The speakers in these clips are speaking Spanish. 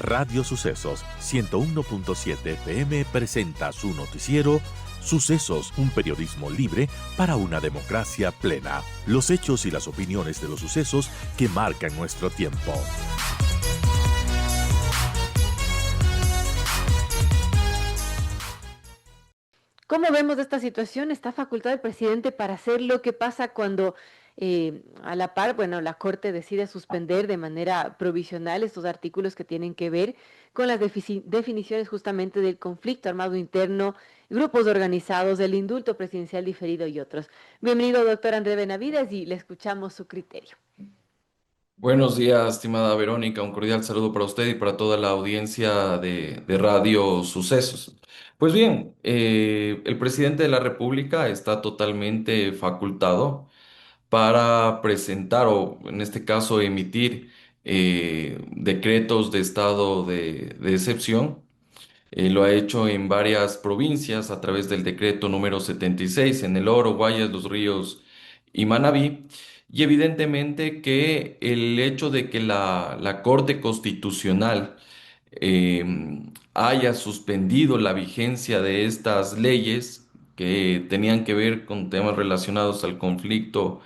Radio Sucesos 101.7 FM presenta su noticiero Sucesos, un periodismo libre para una democracia plena. Los hechos y las opiniones de los sucesos que marcan nuestro tiempo. ¿Cómo vemos esta situación? ¿Está facultado el presidente para hacer lo que pasa cuando a la par, bueno, la Corte decide suspender de manera provisional estos artículos que tienen que ver con las definiciones justamente del conflicto armado interno, grupos organizados, el indulto presidencial diferido y otros? Bienvenido, doctor André Benavides, y le escuchamos su criterio. Buenos días, estimada Verónica. Un cordial saludo para usted y para toda la audiencia de Radio Sucesos. Pues bien, el presidente de la República está totalmente facultado para presentar o, en este caso, emitir decretos de estado de excepción. Lo ha hecho en varias provincias a través del decreto número 76 en El Oro, Guayas, Los Ríos y Manabí. Y evidentemente que el hecho de que la Corte Constitucional eh, haya suspendido la vigencia de estas leyes que tenían que ver con temas relacionados al conflicto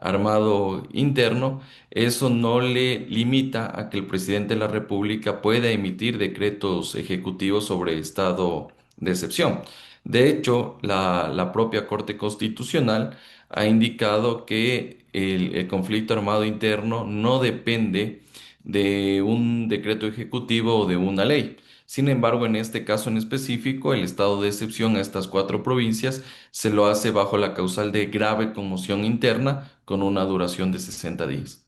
armado interno, eso no le limita a que el presidente de la República pueda emitir decretos ejecutivos sobre estado de excepción. De hecho, la propia Corte Constitucional ha indicado que el conflicto armado interno no depende de un decreto ejecutivo o de una ley. Sin embargo, en este caso en específico, el estado de excepción a estas cuatro provincias se lo hace bajo la causal de grave conmoción interna con una duración de 60 días.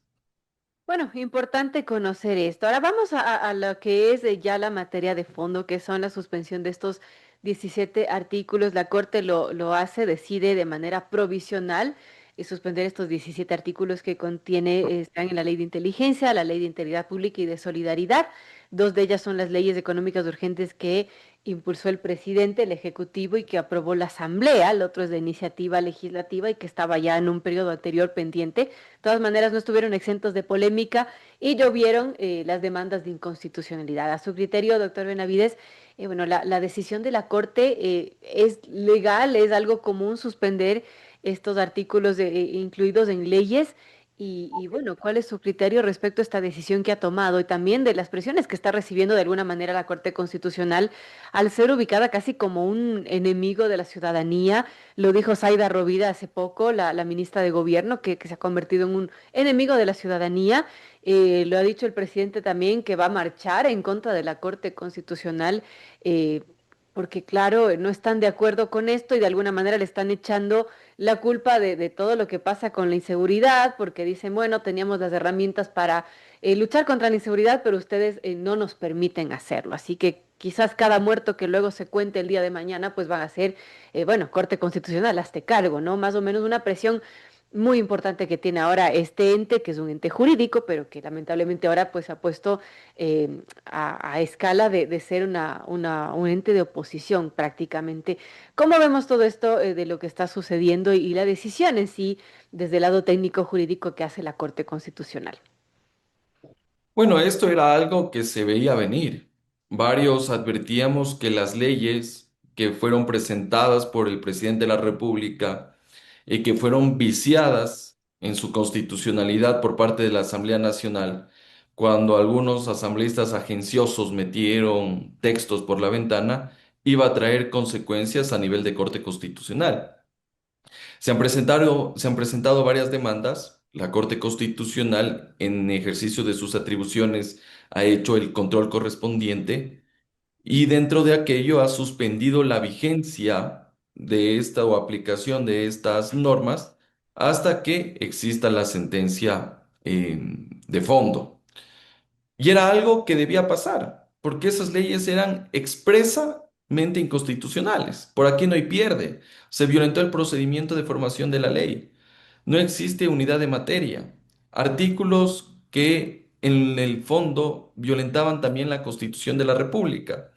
Bueno, importante conocer esto. Ahora vamos a lo que es ya la materia de fondo, que son la suspensión de estos 17 artículos. La Corte lo hace, decide de manera provisional suspender estos 17 artículos que contiene, están en la Ley de Inteligencia, la Ley de Integridad Pública y de Solidaridad. Dos de ellas son las leyes económicas urgentes que impulsó el presidente, el Ejecutivo y que aprobó la Asamblea. El otro es de iniciativa legislativa y que estaba ya en un periodo anterior pendiente. De todas maneras, no estuvieron exentos de polémica y llovieron las demandas de inconstitucionalidad. A su criterio, doctor Benavides, bueno, la decisión de la Corte es legal, es algo común suspender estos artículos incluidos en leyes. Y bueno, ¿cuál es su criterio respecto a esta decisión que ha tomado y también de las presiones que está recibiendo de alguna manera la Corte Constitucional al ser ubicada casi como un enemigo de la ciudadanía? Lo dijo Zaida Rovira hace poco, la ministra de Gobierno, que se ha convertido en un enemigo de la ciudadanía. Lo ha dicho el presidente también, que va a marchar en contra de la Corte Constitucional, eh, porque claro, no están de acuerdo con esto y de alguna manera le están echando la culpa de todo lo que pasa con la inseguridad, porque dicen, bueno, teníamos las herramientas para luchar contra la inseguridad, pero ustedes no nos permiten hacerlo. Así que quizás cada muerto que luego se cuente el día de mañana, pues van a ser, bueno, Corte Constitucional, hazte cargo, ¿no? Más o menos una presión muy importante que tiene ahora este ente, que es un ente jurídico, pero que lamentablemente ahora pues se ha puesto a escala de ser un ente de oposición prácticamente. ¿Cómo vemos todo esto de lo que está sucediendo y la decisión en sí desde el lado técnico jurídico que hace la Corte Constitucional? Bueno, esto era algo que se veía venir. Varios advertíamos que las leyes que fueron presentadas por el presidente de la República y que fueron viciadas en su constitucionalidad por parte de la Asamblea Nacional, cuando algunos asambleístas agenciosos metieron textos por la ventana, iba a traer consecuencias a nivel de Corte Constitucional. Se han presentado varias demandas. La Corte Constitucional, en ejercicio de sus atribuciones, ha hecho el control correspondiente y dentro de aquello ha suspendido la vigencia de esta o aplicación de estas normas hasta que exista la sentencia de fondo. Y era algo que debía pasar, porque esas leyes eran expresamente inconstitucionales. Por aquí no hay pierde. Se violentó el procedimiento de formación de la ley. No existe unidad de materia. Artículos que en el fondo violentaban también la Constitución de la República.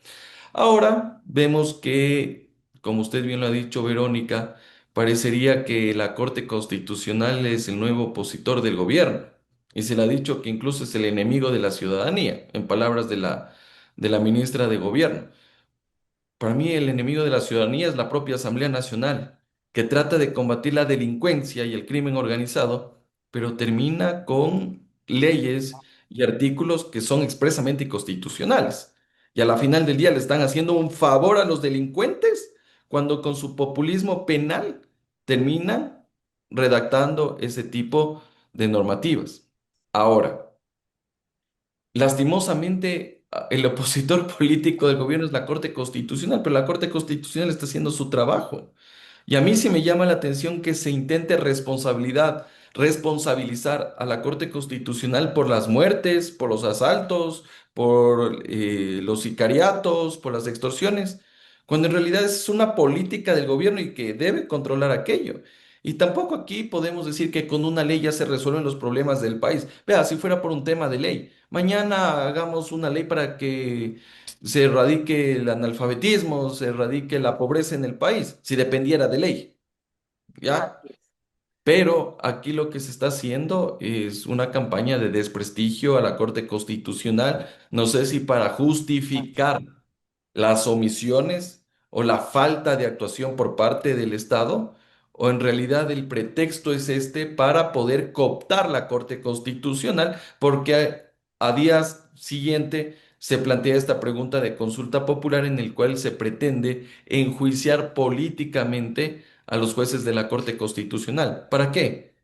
Ahora vemos que, como usted bien lo ha dicho, Verónica, parecería que la Corte Constitucional es el nuevo opositor del gobierno. Y se le ha dicho que incluso es el enemigo de la ciudadanía, en palabras de la de la ministra de Gobierno. Para mí el enemigo de la ciudadanía es la propia Asamblea Nacional, que trata de combatir la delincuencia y el crimen organizado, pero termina con leyes y artículos que son expresamente inconstitucionales. Y a la final del día le están haciendo un favor a los delincuentes cuando con su populismo penal terminan redactando ese tipo de normativas. Ahora, lastimosamente, el opositor político del gobierno es la Corte Constitucional, pero la Corte Constitucional está haciendo su trabajo. Y a mí sí me llama la atención que se intente responsabilizar a la Corte Constitucional por las muertes, por los asaltos, por los sicariatos, por las extorsiones, cuando en realidad es una política del gobierno y que debe controlar aquello. Y tampoco aquí podemos decir que con una ley ya se resuelven los problemas del país. Vea, si fuera por un tema de ley, mañana hagamos una ley para que se erradique el analfabetismo, se erradique la pobreza en el país, si dependiera de ley, ¿ya? Así es. Pero aquí lo que se está haciendo es una campaña de desprestigio a la Corte Constitucional, no sé si para justificar las omisiones o la falta de actuación por parte del Estado, o en realidad el pretexto es este para poder cooptar la Corte Constitucional, porque a días siguiente se plantea esta pregunta de consulta popular en el cual se pretende enjuiciar políticamente a los jueces de la Corte Constitucional. ¿Para qué?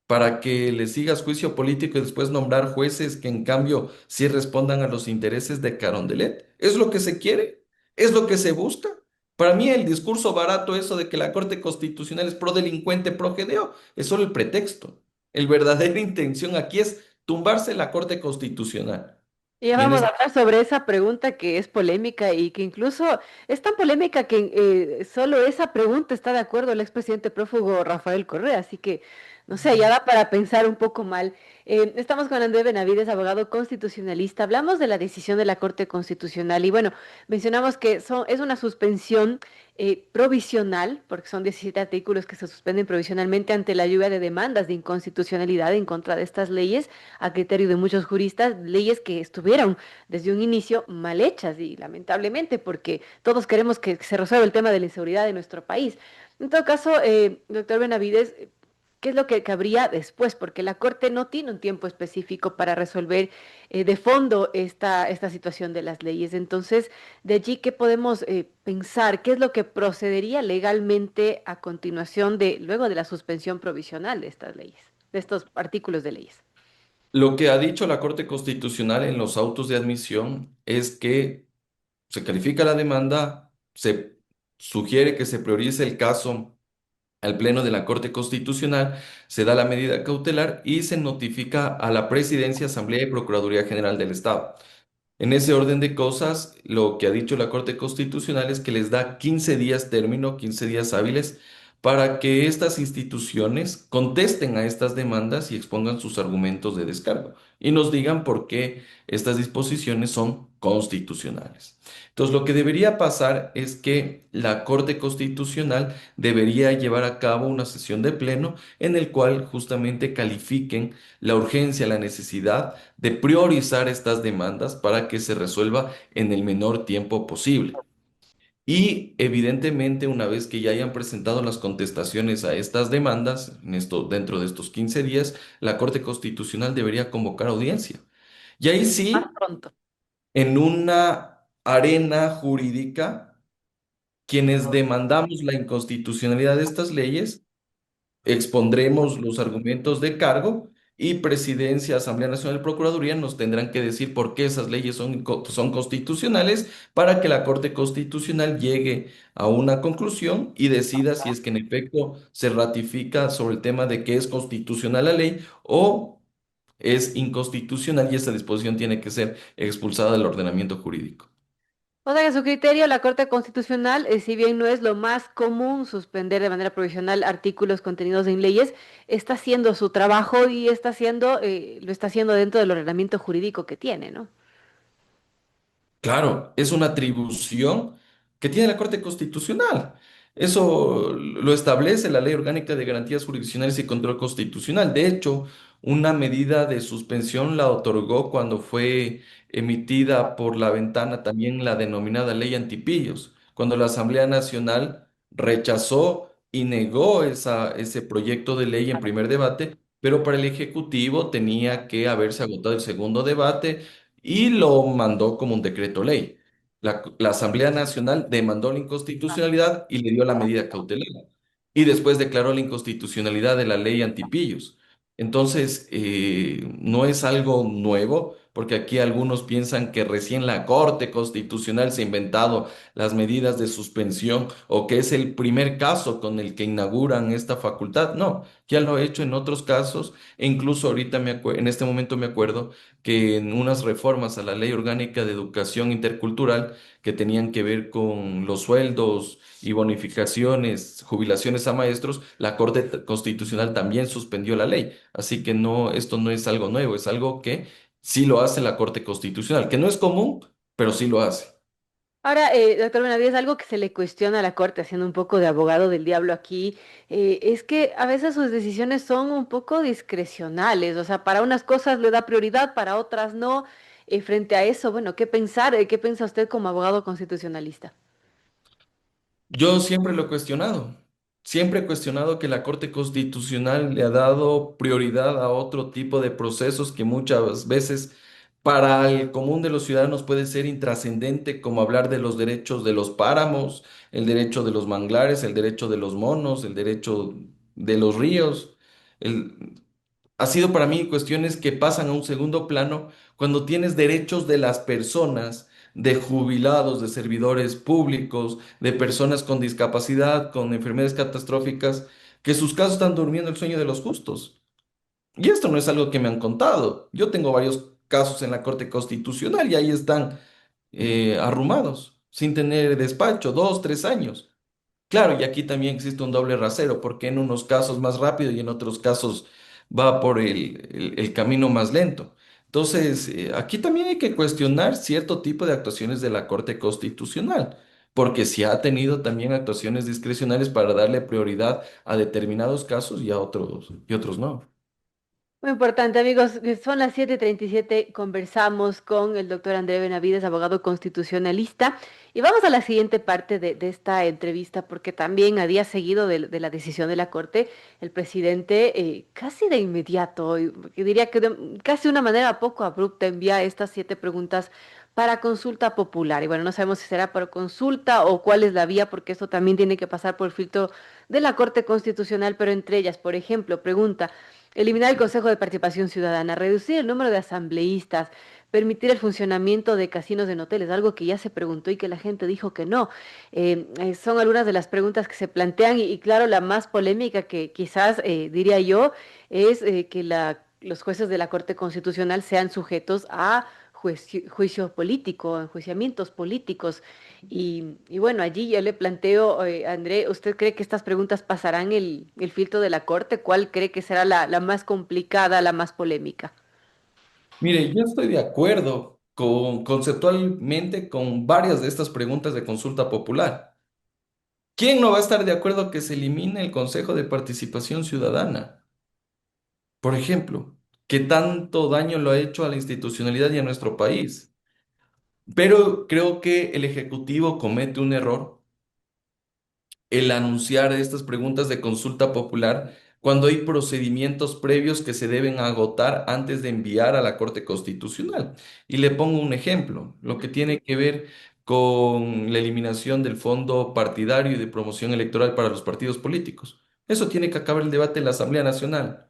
Para que le sigas juicio político y después nombrar jueces que en cambio sí respondan a los intereses de Carondelet. ¿Es lo que se quiere? ¿Es lo que se busca? Para mí el discurso barato, eso de que la Corte Constitucional es pro delincuente, pro GDO, es solo el pretexto. El verdadera intención aquí es tumbarse la Corte Constitucional. Y ya Y en vamos a este hablar sobre esa pregunta que es polémica y que incluso es tan polémica que solo esa pregunta está de acuerdo el expresidente prófugo Rafael Correa, así que no sé, ya da para pensar un poco mal. Estamos con André Benavides, abogado constitucionalista. Hablamos de la decisión de la Corte Constitucional y bueno, mencionamos que es una suspensión provisional, porque son 17 artículos que se suspenden provisionalmente ante la lluvia de demandas de inconstitucionalidad en contra de estas leyes a criterio de muchos juristas, leyes que estuvieron desde un inicio mal hechas y lamentablemente porque todos queremos que se resuelva el tema de la inseguridad de nuestro país. En todo caso, doctor Benavides, ¿qué es lo que cabría después? Porque la Corte no tiene un tiempo específico para resolver de fondo esta situación de las leyes. Entonces, de allí, ¿qué podemos pensar? ¿Qué es lo que procedería legalmente a continuación luego de la suspensión provisional de estas leyes, de estos artículos de leyes? Lo que ha dicho la Corte Constitucional en los autos de admisión es que se califica la demanda, se sugiere que se priorice el caso al Pleno de la Corte Constitucional, se da la medida cautelar y se notifica a la Presidencia, Asamblea y Procuraduría General del Estado. En ese orden de cosas, lo que ha dicho la Corte Constitucional es que les da 15 días término, 15 días hábiles, para que estas instituciones contesten a estas demandas y expongan sus argumentos de descargo y nos digan por qué estas disposiciones son constitucionales. Entonces, lo que debería pasar es que la Corte Constitucional debería llevar a cabo una sesión de pleno en el cual justamente califiquen la urgencia, la necesidad de priorizar estas demandas para que se resuelva en el menor tiempo posible. Y evidentemente, una vez que ya hayan presentado las contestaciones a estas demandas, dentro de estos 15 días, la Corte Constitucional debería convocar audiencia. Y ahí Más sí, pronto. en una arena jurídica, quienes demandamos la inconstitucionalidad de estas leyes, expondremos los argumentos de cargo y Presidencia, Asamblea Nacional y Procuraduría nos tendrán que decir por qué esas leyes son constitucionales para que la Corte Constitucional llegue a una conclusión y decida si es que en efecto se ratifica sobre el tema de que es constitucional la ley o es inconstitucional y esa disposición tiene que ser expulsada del ordenamiento jurídico. O sea, que a su criterio, la Corte Constitucional, si bien no es lo más común suspender de manera provisional artículos contenidos en leyes, está haciendo su trabajo y lo está haciendo dentro del ordenamiento jurídico que tiene, ¿no? Claro, es una atribución que tiene la Corte Constitucional. Eso lo establece la Ley Orgánica de Garantías Jurisdiccionales y Control Constitucional. De hecho, una medida de suspensión la otorgó cuando fue emitida por la ventana también la denominada ley antipillos, cuando la Asamblea Nacional rechazó y negó ese proyecto de ley en primer debate, pero para el Ejecutivo tenía que haberse agotado el segundo debate y lo mandó como un decreto ley. La Asamblea Nacional demandó la inconstitucionalidad y le dio la medida cautelar. Y después declaró la inconstitucionalidad de la ley antipillos. Entonces, no es algo nuevo, porque aquí algunos piensan que recién la Corte Constitucional se ha inventado las medidas de suspensión o que es el primer caso con el que inauguran esta facultad. No, ya lo he hecho en otros casos e incluso ahorita en este momento me acuerdo que en unas reformas a la Ley Orgánica de Educación Intercultural que tenían que ver con los sueldos y bonificaciones, jubilaciones a maestros, la Corte Constitucional también suspendió la ley. Así que no, esto no es algo nuevo, es algo que sí lo hace la Corte Constitucional, que no es común, pero sí lo hace. Ahora, doctor Benavides, algo que se le cuestiona a la Corte, haciendo un poco de abogado del diablo aquí, es que a veces sus decisiones son un poco discrecionales, o sea, para unas cosas le da prioridad, para otras no. Frente a eso, bueno, ¿qué pensar? ¿Qué piensa usted como abogado constitucionalista? Yo siempre lo he cuestionado. Siempre he cuestionado que la Corte Constitucional le ha dado prioridad a otro tipo de procesos que muchas veces para el común de los ciudadanos puede ser intrascendente, como hablar de los derechos de los páramos, el derecho de los manglares, el derecho de los monos, el derecho de los ríos. Ha sido para mí cuestiones que pasan a un segundo plano cuando tienes derechos de las personas, de jubilados, de servidores públicos, de personas con discapacidad, con enfermedades catastróficas, que sus casos están durmiendo el sueño de los justos. Y esto no es algo que me han contado. Yo tengo varios casos en la Corte Constitucional y ahí están arrumados, sin tener despacho, 2, 3 años. Claro, y aquí también existe un doble rasero, porque en unos casos más rápido y en otros casos va por el camino más lento. Entonces, aquí también hay que cuestionar cierto tipo de actuaciones de la Corte Constitucional, porque si ha tenido también actuaciones discrecionales para darle prioridad a determinados casos y otros no. Muy importante, amigos. Son las 7:37. Conversamos con el doctor André Benavides, abogado constitucionalista. Y vamos a la siguiente parte de esta entrevista, porque también a día seguido de la decisión de la Corte, el presidente casi de inmediato, y diría que de casi una manera poco abrupta, envía estas 7 preguntas para consulta popular. Y bueno, no sabemos si será por consulta o cuál es la vía, porque eso también tiene que pasar por el filtro de la Corte Constitucional, pero entre ellas, por ejemplo, pregunta. Eliminar el Consejo de Participación Ciudadana, reducir el número de asambleístas, permitir el funcionamiento de casinos en hoteles, algo que ya se preguntó y que la gente dijo que no. Son algunas de las preguntas que se plantean y claro, la más polémica que quizás diría yo es que los jueces de la Corte Constitucional sean sujetos a juicio político, enjuiciamientos políticos. Y bueno, allí yo le planteo, André, ¿usted cree que estas preguntas pasarán el filtro de la Corte? ¿Cuál cree que será la más complicada, la más polémica? Mire, yo estoy de acuerdo conceptualmente con varias de estas preguntas de consulta popular. ¿Quién no va a estar de acuerdo que se elimine el Consejo de Participación Ciudadana? Por ejemplo, que tanto daño lo ha hecho a la institucionalidad y a nuestro país. Pero creo que el Ejecutivo comete un error el anunciar estas preguntas de consulta popular cuando hay procedimientos previos que se deben agotar antes de enviar a la Corte Constitucional. Y le pongo un ejemplo, lo que tiene que ver con la eliminación del fondo partidario y de promoción electoral para los partidos políticos. Eso tiene que acabar el debate en la Asamblea Nacional.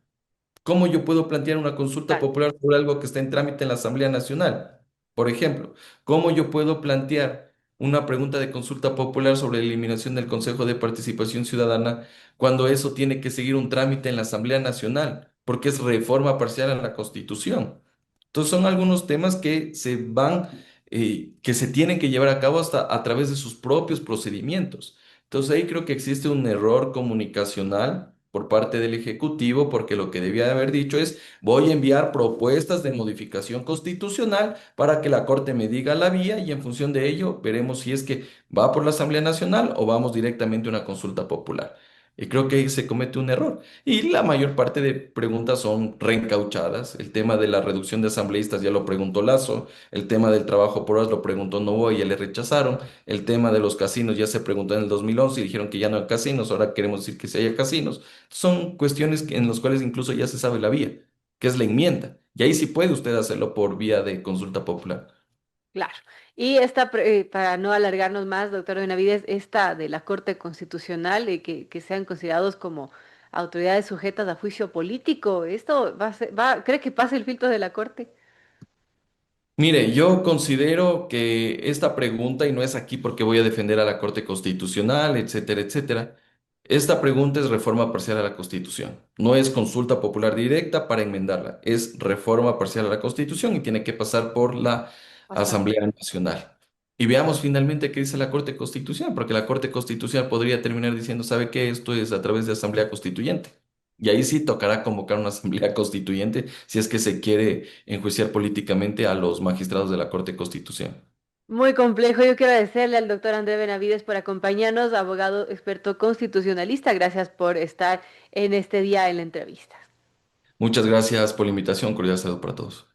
¿Cómo yo puedo plantear una consulta Claro. popular sobre algo que está en trámite en la Asamblea Nacional? Por ejemplo, ¿cómo yo puedo plantear una pregunta de consulta popular sobre la eliminación del Consejo de Participación Ciudadana cuando eso tiene que seguir un trámite en la Asamblea Nacional? Porque es reforma parcial a la Constitución. Entonces son algunos temas que que se tienen que llevar a cabo hasta a través de sus propios procedimientos. Entonces ahí creo que existe un error comunicacional por parte del Ejecutivo, porque lo que debía de haber dicho es, voy a enviar propuestas de modificación constitucional para que la Corte me diga la vía y en función de ello veremos si es que va por la Asamblea Nacional o vamos directamente a una consulta popular. Y creo que ahí se comete un error. Y la mayor parte de preguntas son reencauchadas. El tema de la reducción de asambleístas ya lo preguntó Lazo. El tema del trabajo por horas lo preguntó Novoa y ya le rechazaron. El tema de los casinos ya se preguntó en el 2011 y dijeron que ya no hay casinos. Ahora queremos decir que sí haya casinos. Son cuestiones en las cuales incluso ya se sabe la vía, que es la enmienda. Y ahí sí puede usted hacerlo por vía de consulta popular. Claro. Y para no alargarnos más, doctor Benavides, esta de la Corte Constitucional, que sean considerados como autoridades sujetas a juicio político, ¿esto cree que pase el filtro de la Corte? Mire, yo considero que esta pregunta, y no es aquí porque voy a defender a la Corte Constitucional, etcétera, etcétera, esta pregunta es reforma parcial a la Constitución. No es consulta popular directa para enmendarla, es reforma parcial a la Constitución y tiene que pasar por la Asamblea. Asamblea Nacional. Y veamos finalmente qué dice la Corte Constitucional, porque la Corte Constitucional podría terminar diciendo, ¿sabe qué? Esto es a través de Asamblea Constituyente. Y ahí sí tocará convocar una Asamblea Constituyente si es que se quiere enjuiciar políticamente a los magistrados de la Corte Constitucional. Muy complejo. Yo quiero agradecerle al doctor André Benavides por acompañarnos, abogado experto constitucionalista. Gracias por estar en este día en la entrevista. Muchas gracias por la invitación. Cordial saludo para todos.